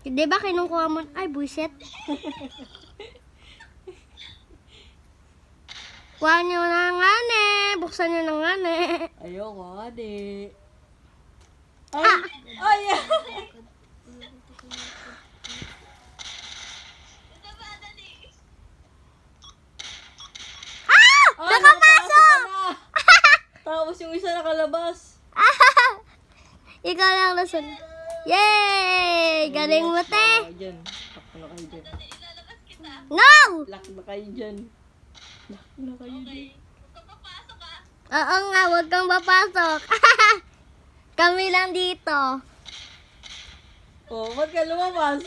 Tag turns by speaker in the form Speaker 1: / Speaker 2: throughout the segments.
Speaker 1: Di ba kinukuha mo? Ay, buisit. Kuha nyo na nga ne. Buksan nyo na nga ne.
Speaker 2: Ayoko nga, di. Ay! Ay! Ah,
Speaker 1: Nakapasok!
Speaker 2: na! Tapos yung isa nakalabas.
Speaker 1: Ikaw lang nasun. Yay! Galing mo, te.
Speaker 2: Lock na kayo dyan. Lock na kayo dyan.
Speaker 1: No!
Speaker 2: Lock na kayo dyan. Lock na kayo dyan.
Speaker 1: Oo nga, huwag kang papasok. Kami lang dito.
Speaker 2: Oh, ba't ka lumabas?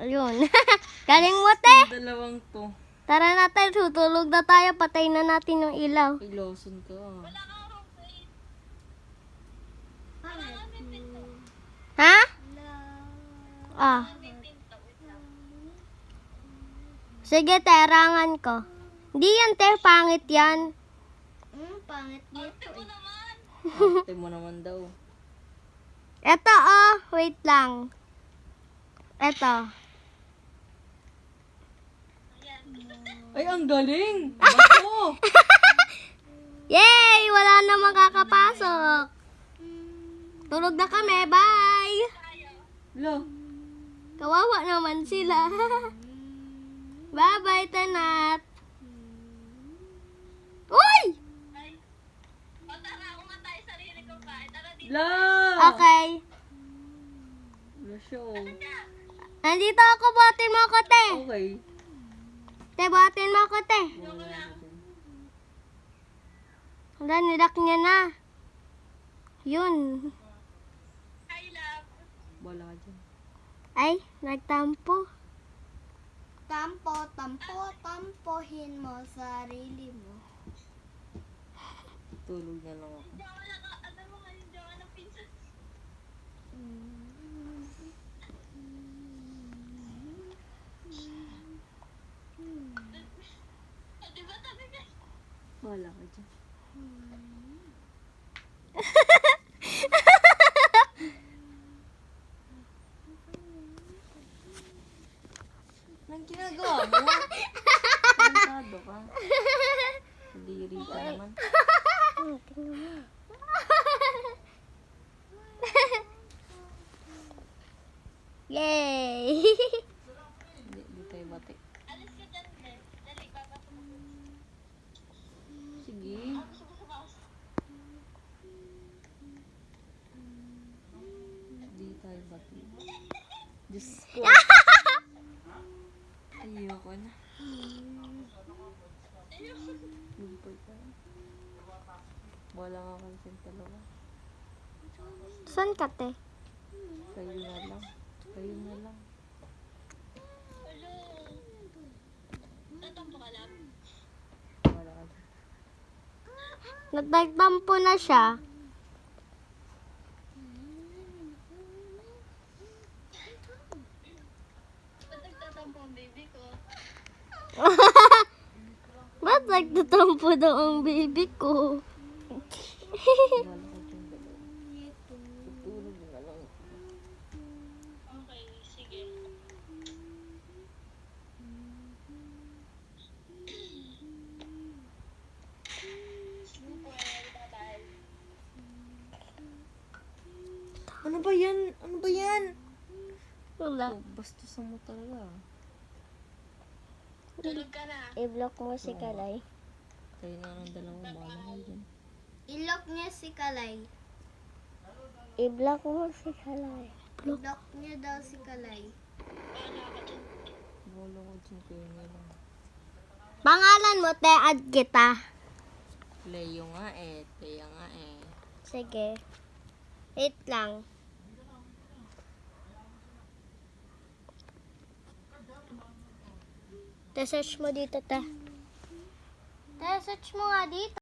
Speaker 1: Ayun. Galing mo, te.
Speaker 2: Dalawang to.
Speaker 1: Tara natin, tutulog na tayo. Patay na natin yung ilaw.
Speaker 2: Ay, Lawson ka.
Speaker 1: Ha? Ah. Sige, terangan ko. Hindi yan, te. Pangit yan. Pangit dito.
Speaker 2: Ate mo naman daw.
Speaker 1: Eto, oh. Wait lang. Eto.
Speaker 2: Ay, ang galing! Bato!
Speaker 1: Yay! Wala na makakapasok. Tulog na kami. Bye!
Speaker 2: Lo.
Speaker 1: Kawawa naman sila. Bye-bye, Tanat. Uy!
Speaker 2: La!
Speaker 1: Okay.
Speaker 2: Lo show.
Speaker 1: Nandito ako. Buhatin mo ako, te.
Speaker 2: Okay.
Speaker 1: Te, buhatin mo ako, te. Wala, nilak niya na. Yun.
Speaker 2: Wala ka dyan.
Speaker 1: Ay, nagtampo.
Speaker 3: Tampohin mo sarili mo.
Speaker 2: Tulog na lang ako. Wala ka dyan. Anong ginagawa mo? Kantado ka. Kadiri ka naman.
Speaker 1: Yay!
Speaker 2: Hindi tayo bati. Sige. Hindi tayo bati. Diyos ko. Ayoko na. Lumpay ka. Wala nga kansin talaga.
Speaker 1: Saan ka, te?
Speaker 2: Kayo na lang. Kayo na lang. Wala ka dyan.
Speaker 1: Nagtampo na siya. Ba't nagtatampo daw ang baby ko?
Speaker 2: Wala ka dyan dalawa. Tutulog na lang. Ano ba yan? Ano ba yan?
Speaker 1: Wala.
Speaker 2: Oh, bastusan mo talaga.
Speaker 1: I-block mo si Kalay.
Speaker 2: Kayo na ng dalawa. Bahala kayo dyan.
Speaker 3: Ilok niya si Kalay.
Speaker 1: I-block mo si Kalay.
Speaker 3: Ilok niya daw si Kalay.
Speaker 2: Bahala ko dyan. Kayo na lang.
Speaker 1: Pangalan mo, te, add kita.
Speaker 2: Leo nga eh. Teya nga eh.
Speaker 1: Sige. Wait lang. Te, search mo dito, te. Te, search mo nga dito.